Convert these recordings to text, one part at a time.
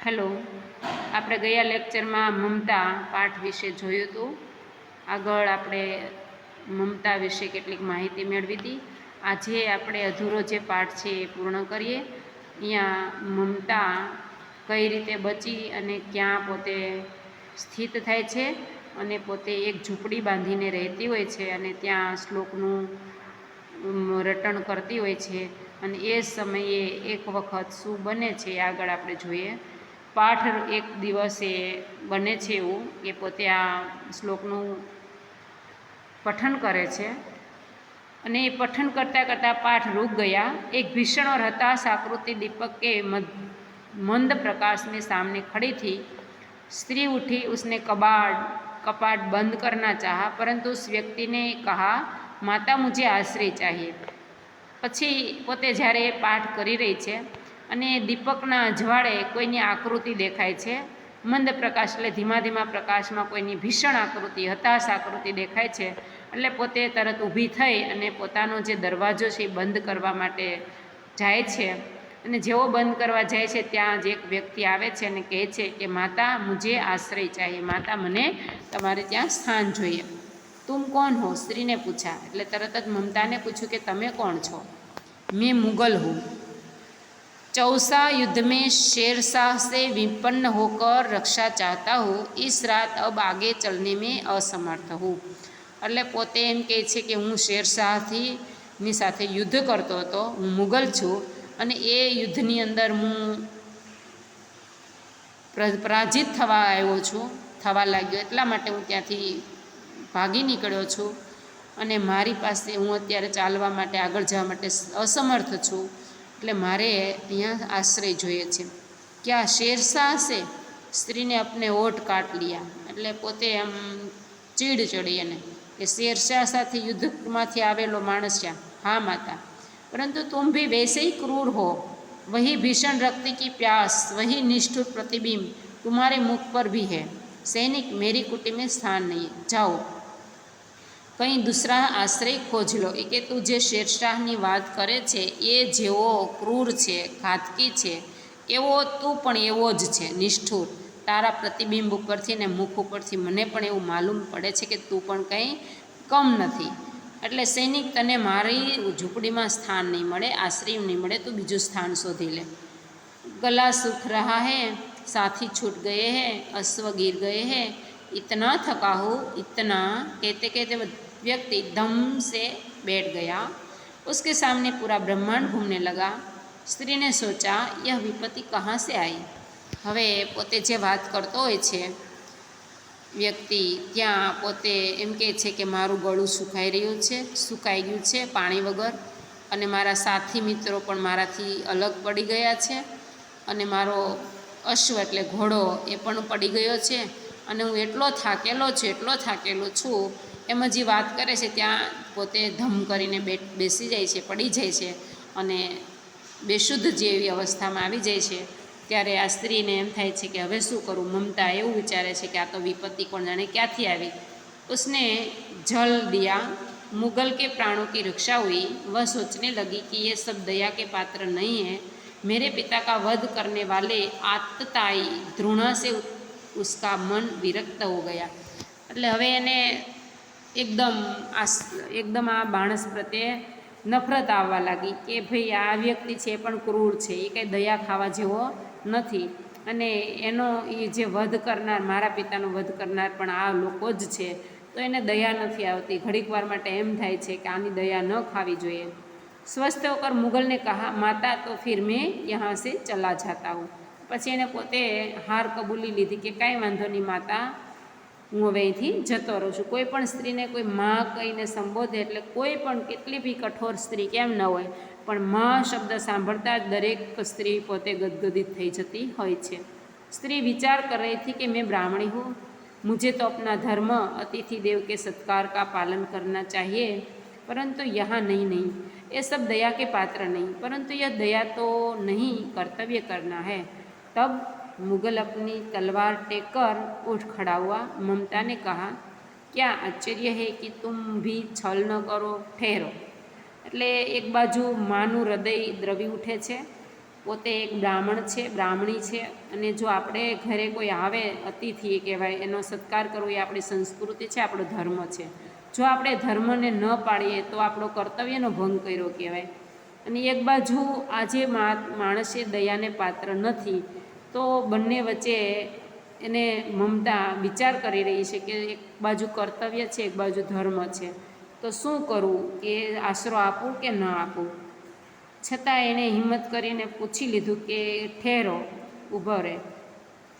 Hello, આપણે ગયા લેક્ચરમાં મમતા પાઠ વિશે જોયું હતું. આગળ આપણે મમતા વિશે કેટલીક માહિતી મેળવી હતી. આજે આપણે અધૂરો જે પાઠ છે એ પૂર્ણ કરીએ. અહીંયા મમતા કઈ રીતે બચી અને ક્યાં પોતે સ્થિત થાય છે અને પોતે એક ઝૂંપડી બાંધીને રહેતી હોય છે અને ત્યાં શ્લોકનું રટણ કરતી હોય છે. અને એ સમયે એક વખત શું બને છે એ આગળ આપણે જોઈએ. પાઠ એક દિવસે બને છે એવું કે પોતે આ શ્લોકનું પઠન કરે છે અને એ પઠન કરતાં કરતાં પાઠ રૂક ગયા. એક भीषण और हताश आकृति दीपक के मंद प्रकाश में सामने खड़ी थी. स्त्री उठी, उसने कपाट बंद करना चाहा, परंतु उस व्यक्ति ने कहा, माता मुझे आश्रय चाहिए. પછી પોતે જ્યારે પાઠ કરી રહી છે અને દીપકના અજવાળે કોઈની આકૃતિ દેખાય છે. મંદ પ્રકાશ એટલે ધીમા ધીમા પ્રકાશમાં કોઈની ભીષણ આકૃતિ, હતાશ આકૃતિ દેખાય છે. એટલે પોતે તરત ઊભી થઈ અને પોતાનો જે દરવાજો છે એ બંધ કરવા માટે જાય છે. અને જેવો બંધ કરવા જાય છે ત્યાં જ એક વ્યક્તિ આવે છે અને કહે છે કે માતા મુझे આશ્રય ચાહીએ, માતા મને તમારે ત્યાં સ્થાન જોઈએ. तुम कौन हो? स्त्री ने पूछा. એટલે તરત જ મમતા ને પૂછ્યું કે તમે કોણ છો? मैं मुगल हूँ. चौसा युद्ध में शेरशाह से विपन्न होकर रक्षा चाहता हूँ. इस रात अब आगे चलने में असमर्थ हूँ. એટલે પોતે એમ કહે છે કે હું શેરશાહની સાથે યુદ્ધ કરતો હતો, હું મુગલ છું અને એ યુદ્ધની અંદર હું પરાજિત થવા લાગ્યો, એટલા માટે હું ત્યાંથી ભાગી નીકળ્યો છું અને મારી પાસે હું અત્યારે ચાલવા માટે, આગળ જવા માટે અસમર્થ છું. એટલે મારે અહીંયા આશ્રય જોઈએ છે. ક્યાં શેરશાહ છે? સ્ત્રીને અપને ઓઠ કાટ લિયા. એટલે પોતે આમ ચીડ ચડી એને કે શેરશાહ સાથે યુદ્ધમાંથી આવેલો માણસ છે. હા માતા, પરંતુ તુમ ભી વૈસે ही क्रूर हो. वही भीषण रक्त की प्यास, वही निष्ठुर प्रतिबिंब तुम्हारे मुख पर भी है. सैनिक, मेरी कुटी में स्थान नहीं, जाओ કંઈ દૂસરા આશ્રય ખોજ લો. એ કે તું જે શેરશાહની વાત કરે છે એ જેવો ક્રૂર છે, ઘાતકી છે, એવો તું પણ એવો જ છે, નિષ્ઠુર. તારા પ્રતિબિંબ ઉપરથી ને મુખ ઉપરથી મને પણ એવું માલુમ પડે છે કે તું પણ કંઈ કમ નથી. એટલે સૈનિક, તને મારી ઝૂંપડીમાં સ્થાન નહીં મળે, આશ્રય નહીં મળે, તું બીજું સ્થાન શોધી લે. ગલા સુખ રહા હૈ, साथी छूट गए हैं, अश्व गिर गए हैं, इतना थका हो, इतना कहते कहते व्यक्ति दम से बैठ गया. उसके सामने पूरा ब्रह्मांड घूमने लगा. स्त्री ने सोचा, यह विपत्ति कहाँ से आई. હવે પોતે જે વાત કરતો હોય છે વ્યક્તિ, ત્યાં પોતે એમ કહે છે કે મારું ગળું સુકાઈ ગયું છે પાણી વગર, અને મારા સાથી મિત્રો પણ મારાથી અલગ પડી ગયા છે, અને મારો અશ્વ એટલે ઘોડો એ પણ પડી ગયો છે, અને હું એટલો થાકેલો છું. એમ જે વાત કરે છે ત્યાં પોતે ધમ કરીને બેસી જાય છે, પડી જાય છે અને બેશુદ્ધ જેવી અવસ્થામાં આવી જાય છે. ત્યારે આ સ્ત્રીને એમ થાય છે કે હવે શું કરું. મમતા એવું વિચારે છે કે આ તો વિપત્તિ કોણ જાણે ક્યાંથી આવી. उसने जल दिया, मुगल के प्राणों की रक्षा हुई. वह सोचने लगी कि ये सब दया के पात्र नहीं है. मेरे पिता का वध करने वाले आतताई द्रोणा से उसका मन विरक्त हो गया. એટલે હવે એને એકદમ આ માણસ પ્રત્યે નફરત આવવા લાગી કે ભાઈ આ વ્યક્તિ છે એ પણ ક્રૂર છે, એ કંઈ દયા ખાવા જેવો નથી, અને એનો એ જે વધ કરનાર, મારા પિતાનો વધ કરનાર પણ આ લોકો જ છે, તો એને દયા નથી આવતી. ઘડીક વાર માટે એમ થાય છે કે આની દયા ન ખાવી જોઈએ. સ્વસ્થ હોકર મુગલ ને કહા, માતા તો ફિર મેં યહાં સે ચલા જાતા હું. પછી એને પોતે હાર કબૂલી લીધી કે કાંઈ વાંધો નહીં માતા, હું હવે અહીંથી જતો રહું છું. કોઈ પણ સ્ત્રીને કોઈ માં કહીને સંબોધે એટલે કોઈ પણ કેટલી બી કઠોર સ્ત્રી કેમ ન હોય, પણ માં શબ્દ સાંભળતા જ દરેક સ્ત્રી પોતે ગદગદિત થઈ જતી હોય છે. સ્ત્રી વિચાર कर रही थी कि मैं ब्राह्मणी हूँ, मुझे तो अपना धर्म अतिथि देव के सत्कार का पालन करना चाहिए, परंतु यहाँ नहीं, ये सब दया के पात्र नहीं, परंतु यह दया तो नहीं, कर्तव्य करना है. तब मुगल अपनी तलवार टेक कर उठ खड़ा हुआ. ममता ने कहा, क्या आश्चर्य है कि तुम भी छल न करो, ठहरो. એટલે એક બાજુ માનું હૃદય દ્રવી ઉઠે છે પોતે એક બ્રાહ્મણ છે, બ્રાહ્મણી છે, અને જો આપણે ઘરે કોઈ આવે, અતિથિ કહેવાય, એનો સત્કાર કરવો એ આપણી સંસ્કૃતિ છે, આપણો ધર્મ છે. જો આપણે ધર્મને ન પાળીએ તો આપણો કર્તવ્યનો ભંગ કર્યો કહેવાય. અને એક બાજુ આજે માણસે દયાને પાત્ર નથી, તો બંને વચ્ચે એને મમતા વિચાર કરી રહી છે કે એક બાજુ કર્તવ્ય છે, એક બાજુ ધર્મ છે, તો શું કરવું, કે આશરો આપું કે ન આપું. છતાં એણે હિંમત કરીને પૂછી લીધું કે ઠેરો, ઊભો રહે,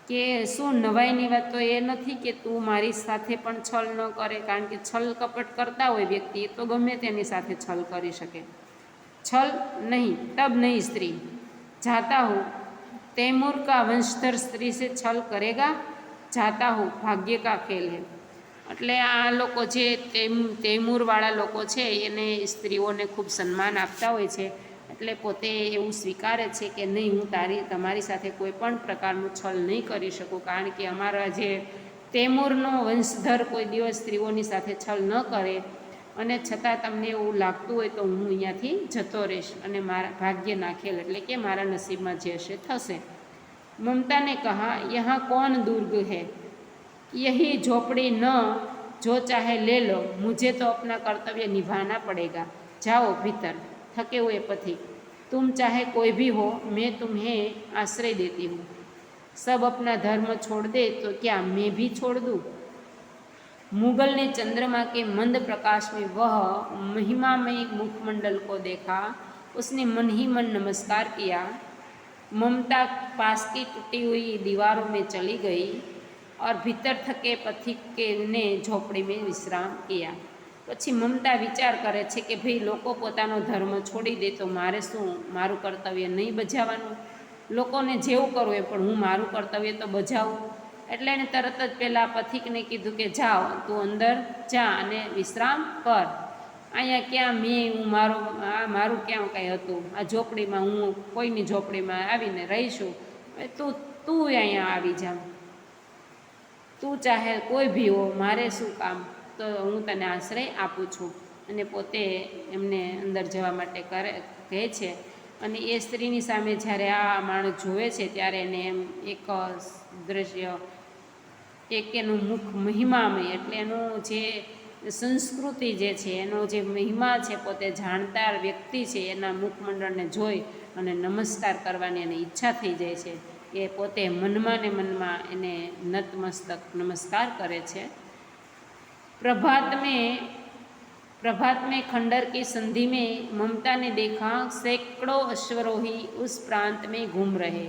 કે શું નવાઈની વાત તો એ નથી કે તું મારી સાથે પણ છલ ન કરે, કારણ કે છલ કપટ કરતા હોય વ્યક્તિ તો ગમે તેની સાથે છલ કરી શકે. छल नहीं, तब नहीं स्त्री, जाता हूँ तैमूर का वंशधर स्त्री से छल करेगा, जाता हूँ भाग्य का खेल है. એટલે આ લોકો જે તૈમૂરવાળા લોકો છે એને સ્ત્રીઓને ખૂબ સન્માન આપતા હોય છે, એટલે પોતે એવું સ્વીકારે છે કે નહીં, હું તમારી સાથે કોઈ પણ પ્રકારનું છલ નહીં કરી શકું, કારણ કે અમારા જે તૈમૂરનો વંશધર કોઈ દિવસ સ્ત્રીઓની સાથે છલ ન કરે, અને છતાં તમને એવું લાગતું હોય તો હું અહીંયાથી જતો રહીશ, અને મારા ભાગ્ય નાખેલ એટલે કે મારા નસીબમાં જે હશે થશે. મમતાને કહા, યહાં કોણ દુર્ગ હૈ, यही झोपड़ी न जो चाहे ले लो, मुझे तो अपना कर्तव्य निभाना पड़ेगा, जाओ भीतर थके हुए पथिक, तुम चाहे कोई भी हो, मैं तुम्हें आश्रय देती हूँ. सब अपना धर्म छोड़ दे तो क्या मैं भी छोड़ दूँ. मुगल ने चंद्रमा के मंद प्रकाश में वह महिमामय मुखमंडल को देखा, उसने मन ही मन नमस्कार किया. ममता पास की टूटी हुई दीवारों में चली गई और भीतर थके पथिक के ने झोपड़ी में विश्राम किया. પછી મમતા વિચાર કરે છે કે ભાઈ લોકો પોતાનો ધર્મ છોડી દે તો મારે શું, મારું કર્તવ્ય નહીં બજાવવાનું, લોકોને જેવું કરવું એ પણ હું મારું કર્તવ્ય તો બજાવું. એટલે એને તરત જ પેલા પથિકને કીધું કે જાઓ, તું અંદર જા અને વિશ્રામ કર, અહીંયા ક્યાં હું મારું ક્યાં કાંઈ હતું, આ ઝોપડીમાં હું કોઈની ઝોપડીમાં આવીને રહીશું, તું અહીંયા આવી જા, તું ચાહે કોઈ ભી હો, મારે શું કામ, તો હું તને આશ્રય આપું છું. અને પોતે એમને અંદર જવા માટે કહે છે. અને એ સ્ત્રીની સામે જ્યારે આ માણસ જોવે છે ત્યારે એને એમ એક દ્રશ્ય, એક એનું મુખ મહિમામય, એટલે એનું જે સંસ્કૃતિ જે છે, એનો જે મહિમા છે, પોતે જાણતા વ્યક્તિ છે, એના મુખમંડળને જોઈ અને નમસ્કાર કરવાની એને ઈચ્છા થઈ જાય છે. એ પોતે મનમાં ને મનમાં એને નતમસ્તક નમસ્કાર કરે છે. प्रभात में खंडर की संधि में ममता ने देखा सैकड़ों अश्वरोही उस प्रांत में घूम रहे.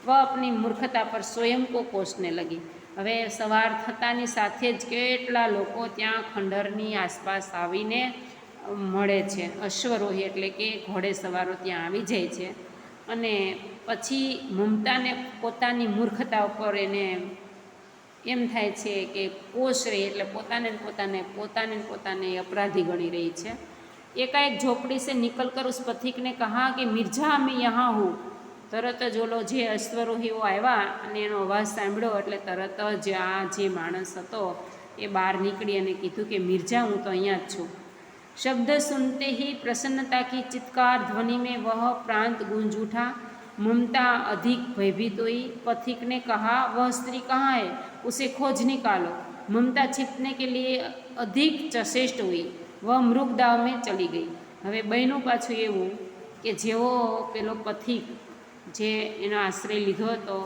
वह अपनी मूर्खता पर स्वयं को कोसने लगी. હવે સવાર થતાની સાથે જ કેટલા લોકો ત્યાં ખંડરની આસપાસ આવીને મળે છે. અશ્વરોહી એટલે કે ઘોડે સવારો ત્યાં આવી જાય છે. અને પછી મમતાને પોતાની મૂર્ખતા ઉપર એને એમ થાય છે કે કોશ રહી, એટલે પોતાને અપરાધી ગણી રહી છે. એકાએક ઝોપડી સે નિકલ કર ઉસ પથિક ને કહા કે મિર્ઝા મેં યહાં હું. તરત જ ઓલો જે અશ્વરોહીઓ આવ્યા અને એનો અવાજ સાંભળ્યો એટલે તરત જ આ જે માણસ હતો એ બહાર નીકળી અને કીધું કે મિર્ઝા, હું તો અહીંયા જ છું. शब्द सुनते ही प्रसन्नता की चित्कार ध्वनि में वह प्रांत गूंज उठा. ममता अधिक भयभीत हुई. पथिक ने कहा, वह स्त्री कहाँ है, उसे खोज निकालो. ममता छिपने के लिए अधिक चेष्ट हुई. वह मृग दाव में चली गई. હવે બહેનું પાછું એવું કે જેવો પેલો પથિક જે એનો આશ્રય લીધો હતો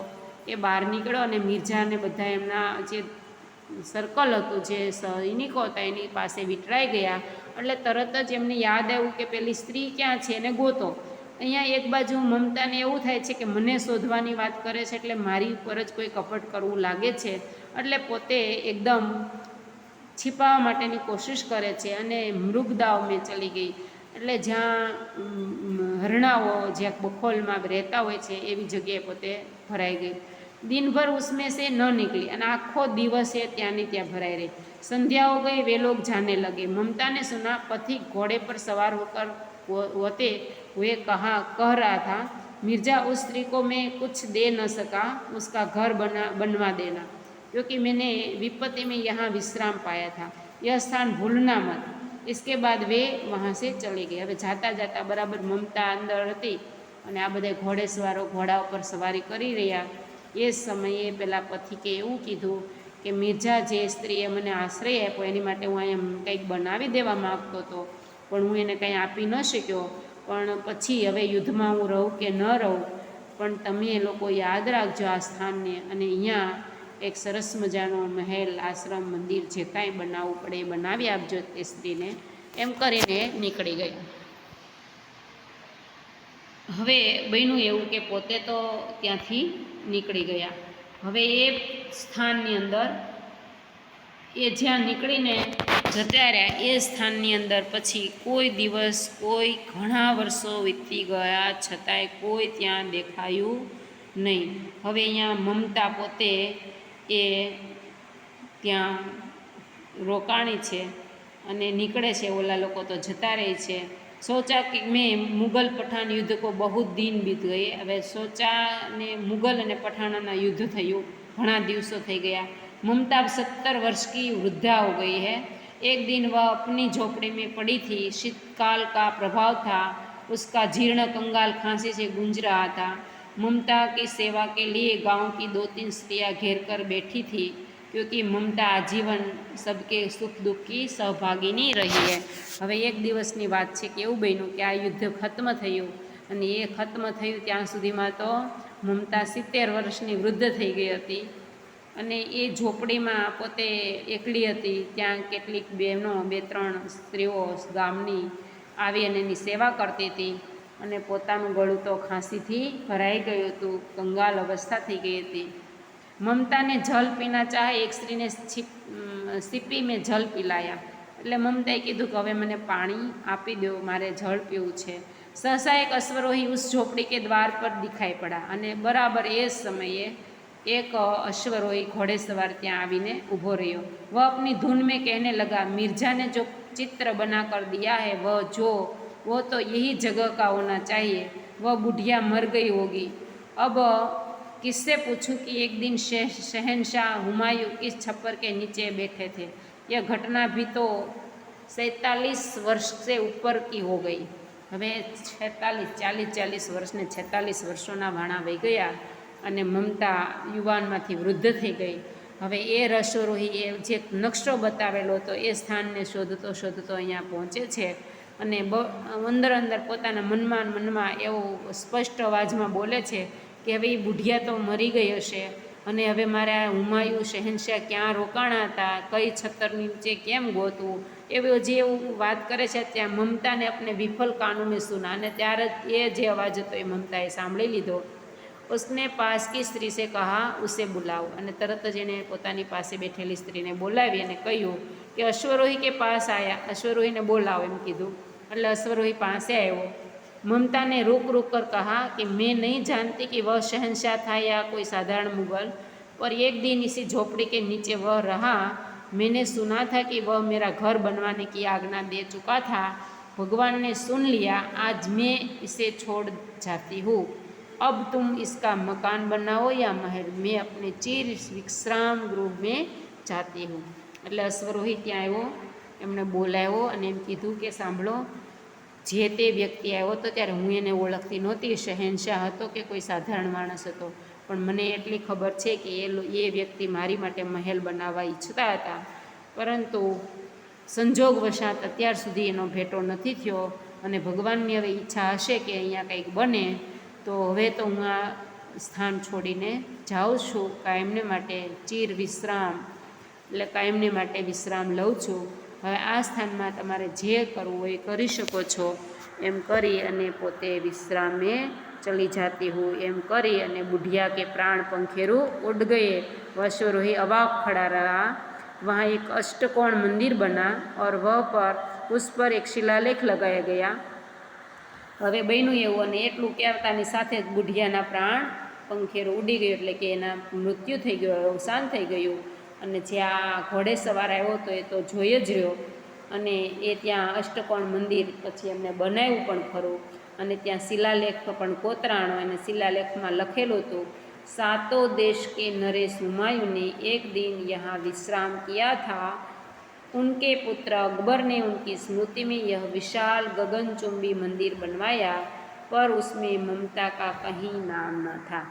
એ બહાર નીકળ્યો અને મિર્ઝાને બધા એમના જે સર્કલ હતું, જે સૈનિકો હતા એની પાસે વિટરાઈ ગયા. એટલે તરત જ એમને યાદ આવ્યું કે પેલી સ્ત્રી ક્યાં છે, એને ગોતો. અહીંયા એક બાજુ મમતાને એવું થાય છે કે મને શોધવાની વાત કરે છે, એટલે મારી ઉપર જ કોઈ કપટ કરવું લાગે છે, એટલે પોતે એકદમ छिपावा माटेनी कोशिश करे छे અને મૃગદાવ में चली गई, એટલે જ્યાં હરણાઓ જ્યાં બખોલમાં રહેતા હોય છે એવી જગ્યાએ પોતે ભરાઈ ગઈ. દિનભર उसमें से न निकली અને આખો દિવસ એ ત્યાંની ત્યાં ભરાઈ રહી. संध्या हो गई, वे लोग जाने लगे. ममता ने सुना पथिक घोड़े पर सवार होकर होते हुए कह रहा था, मिर्जा, उस स्त्री को मैं कुछ दे न सका, उसका घर बनवा देना, क्योंकि मैंने विपत्ति में यहाँ विश्राम पाया था. यह स्थान भूलना मत. इसके बाद वे वहाँ से चले गए. હવે જાતા જાતા બરાબર મમતા અંદર હતી અને આ બધા ઘોડેસવારો ઘોડા ઉપર સવારી કરી રહ્યા એ સમયે પેલા પથિકે એવું કીધું કે મિર્ઝા જે સ્ત્રીએ મને આશ્રય આપ્યો એની માટે હું અહીંયા કંઈક બનાવી દેવા માગતો હતો, પણ હું એને કંઈ આપી ન શક્યો. પણ પછી હવે યુદ્ધમાં હું રહું કે ન રહું, પણ તમે એ લોકો યાદ રાખજો આ સ્થાનને, અને અહીંયા એક સરસ મજાનો મહેલ, આશ્રમ, મંદિર જે કાંઈ બનાવવું પડે એ બનાવી આપજો તે સ્ત્રીને, એમ કરીને નીકળી ગયા. હવે બન્યું એવું કે પોતે તો ત્યાંથી નીકળી ગયા. હવે એ સ્થાનની અંદર એ જ્યાં નીકળીને જતા રહ્યા એ સ્થાનની અંદર પછી કોઈ દિવસ, કોઈ ઘણા વર્ષો વીતી ગયા છતાંય કોઈ ત્યાં દેખાયું નહીં. હવે અહીંયા મમતા પોતે એ ત્યાં રોકાણી છે અને નીકળે છે, ઓલા લોકો તો જતા રહે છે. सोचा कि मैं मुगल पठान युद्ध को बहुत दिन बीत गए. હવે સોચા ને मुगल અને पठाना युद्ध થયું, ઘણા દિવસો થઈ ગયા. ममता 70 वर्ष की वृद्धा हो गई है. एक दिन वह अपनी झोपड़ी में पड़ी थी. शीतकाल का प्रभाव था. उसका जीर्ण कंगाल खांसी से गूंज रहा था. ममता की सेवा के लिए गांव की 2-3 स्त्रियां घेर कर बैठी थी, क्योंकि ममता आजीवन सबके सुख दुख की सहभागिनी રહી है. હવે એક દિવસની વાત છે કે એવું બન્યું કે આ યુદ્ધ ખત્મ થયું, અને એ ખત્મ થયું ત્યાં સુધીમાં તો મમતા 70 વર્ષની વૃદ્ધ થઈ ગઈ હતી, અને એ ઝોપડીમાં પોતે એકલી હતી. ત્યાં કેટલીક બહેનો, 2-3 સ્ત્રીઓ ગામની આવી અને એની સેવા કરતી હતી, અને પોતાનું ગળું તો ખાંસીથી ભરાઈ ગયું હતું, કંગાલ અવસ્થા થઈ ગઈ હતી. ममता ने जल पीना चाहे, एक स्त्री ने सीपी में जल पिलाया. એટલે મમતાએ કીધું કે હવે મને પાણી આપી દો, મારે જળ પીવું છે. सहसा एक अश्वरोही उस झोपड़ी के द्वार पर दिखाई पड़ा. અને બરાબર એ સમયે एक अश्वरोही घोड़ेसवार ત્યાં આવીને ઊભો રહ્યો. वह अपनी धुन में कहने लगा, मिर्जा ने जो चित्र बना कर दिया है वह जो वो तो यही जगह का होना चाहिए. वह बुढ़िया मर गई होगी. अब किससे पूछूं कि एक दिन शहनशाह हुमायूं किस छप्पर के नीचे बैठे थे. यह घटना भी तो 47 वर्ष से ऊपर की हो गई. હવે 40 વર્ષને 46 વર્ષોના વાણા વહી ગયા, અને મમતા યુવાનમાંથી વૃદ્ધ થઈ ગઈ. હવે એ અશ્વરોહી એ જે નકશો બતાવેલો હતો એ સ્થાનને શોધતો શોધતો અહીંયા પહોંચે છે, અને અંદર પોતાના મનમાં એવું સ્પષ્ટ અવાજમાં બોલે છે કે હવે એ બુઢિયા તો મરી ગઈ હશે, અને હવે મારા હુમાયુ શહેનશાહ ક્યાં રોકાણા હતા, કઈ છત્તરની નીચે કેમ ગોતવું, એવું જે વાત કરે છે. ત્યાં મમતાને अपने વિફલ કાનોं में सुना, અને ત્યારે એ જે અવાજ હતો એ મમતાએ સાંભળી લીધો. उसने पास की स्त्री से कहा, उसे बुलाओ. અને તરત જ એને પોતાની પાસે બેઠેલી સ્ત્રીને બોલાવી અને કહ્યું કે અશ્વરોહી કે પાસ આયા, અશ્વરોહીને બોલાવો એમ કીધું. એટલે અશ્વરોહી પાસે આવ્યો. ममता ने रुक कर कहा कि मैं नहीं जानती कि वह शहनशाह था या कोई साधारण मुगल, पर एक दिन इसी झोपड़ी के नीचे वह रहा. मैंने सुना था कि वह मेरा घर बनवाने की आज्ञा दे चुका था. भगवान ने सुन लिया. आज मैं इसे छोड़ जाती हूँ. अब तुम इसका मकान बनाओ या महल. मैं अपने चिर विश्राम गृह में जाती हूँ. એટલે અશ્વરોહી ત્યાં આવ્યો, એમને બોલાવ્યો અને એમ કીધું કે સાંભળો, જે તે વ્યક્તિ આવ્યો હતો ત્યારે હું એને ઓળખતી નહોતી, શહેનશાહ હતો કે કોઈ સાધારણ માણસ હતો, પણ મને એટલી ખબર છે કે એ વ્યક્તિ મારી માટે મહેલ બનાવવા ઈચ્છતા હતા, પરંતુ સંજોગવશાત અત્યાર સુધી એનો ભેટો નથી થયો, અને ભગવાનની હવે ઈચ્છા હશે કે અહીંયા કંઈક બને, તો હવે તો હું આ સ્થાન છોડીને જાઉં છું કાયમને માટે. ચિર વિશ્રામ એટલે કાયમને માટે વિશ્રામ લઉં છું. હવે આ સ્થાનમાં તમારે જે કરવું હોય એ કરી શકો છો, એમ કરી અને પોતે વિશ્રામે ચલી જાતી હું, એમ કરી અને बुढ़िया के प्राण पंखेरु उड़ गए. अश्वरोही अवाक खड़ा रहा. वहाँ एक अष्टकोण मंदिर बना और वह पर उस पर एक शिलालेख लगाया गया. હવે બન્યું એવું, અને એટલું કહેતાની સાથે જ બુઢિયાના પ્રાણ પંખેરો ઉડી ગયો, એટલે કે એના મૃત્યુ થઈ ગયો, અવસાન થઈ ગયું. અને જે આ ઘોડે સવાર આવ્યો હતો એ તો જોઈ જ રહ્યો, અને એ ત્યાં અષ્ટકોણ મંદિર પછી એમને બનાવ્યું પણ ખરું, અને ત્યાં શિલાલેખ પણ કોતરાણો, અને શિલાલેખમાં લખેલું હતું, सातों देश के नरेश हुमायूं ने एक दिन यहाँ विश्राम किया था. उनके पुत्र अकबर ने उनकी स्मृति में यह विशाल गगनचुंबी मंदिर बनवाया. પર ઉસમેં મમતા કા કહી નામ ન થા.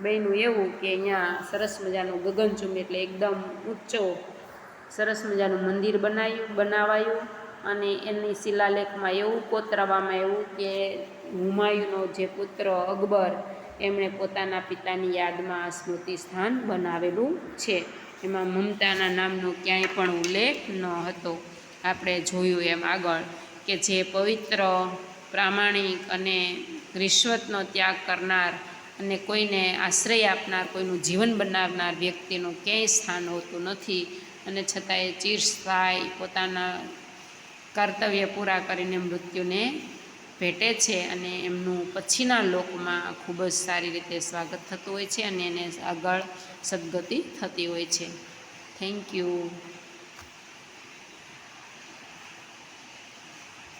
બેયનું એવું કે અહીંયા સરસ મજાનું ગગનચુંબી એટલે એકદમ ઊંચો સરસ મજાનું મંદિર બનાવાયું અને એની શિલાલેખમાં એવું કોતરાવામાં આવ્યું કે હુમાયુનો જે પુત્ર અકબર એમણે પોતાના પિતાની યાદમાં આ સ્મૃતિ સ્થાન બનાવેલું છે. એમાં મમતાના નામનો ક્યાંય પણ ઉલ્લેખ ન હતો. આપણે જોયું એમ આગળ કે જે પવિત્ર, પ્રામાણિક અને રિશ્વતનો ત્યાગ કરનાર અને કોઈને આશ્રય આપનાર, કોઈનું જીવન બનાવનાર વ્યક્તિનું ક્યાંય સ્થાન હોતું નથી, અને છતાં એ ચિરસ્થાયી પોતાના કર્તવ્ય પૂરા કરીને મૃત્યુને ભેટે છે અને એમનું પછીના લોકમાં ખૂબ જ સારી રીતે સ્વાગત થતું હોય છે અને એને આગળ સદગતિ થતી હોય છે. Thank you.